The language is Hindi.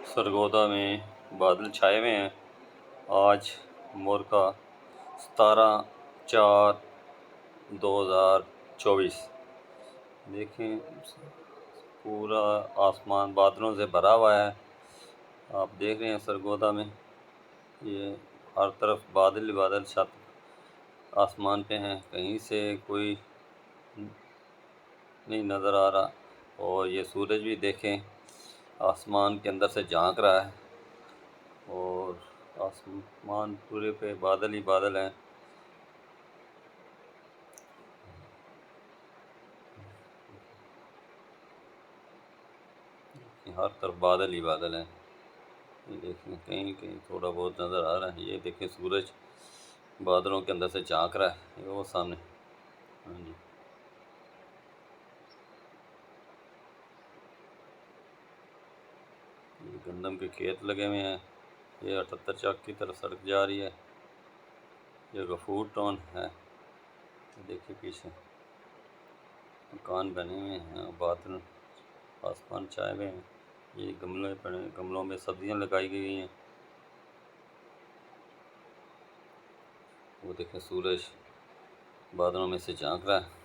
सरगोदा में बादल छाए हुए हैं। आज मोर का 17/4/2024। देखें, पूरा आसमान बादलों से भरा हुआ है। आप देख रहे हैं सरगोदा में ये हर तरफ बादल ही बादल छत आसमान पे हैं, कहीं से कोई नहीं नज़र आ रहा। और ये सूरज भी देखें आसमान के अंदर से झांक रहा है और आसमान पूरे पे बादल ही बादल हैं। हर तरफ बादल ही बादल हैं। ये देखें कहीं कहीं थोड़ा बहुत नज़र आ रहा है। ये देखें सूरज बादलों के अंदर से झांक रहा है, ये वो सामने। हाँ जी, ये गंदम के खेत लगे हुए हैं। ये 78 चौक की तरफ सड़क जा रही है। ये गफूर टाउन है। देखिए पीछे मकान बने हुए हैं, बादल आसमान छाए हुए हैं। ये गमले पड़े, गमलों में सब्जियां लगाई गई हैं। वो देखें सूरज बादलों में से झांक रहा है।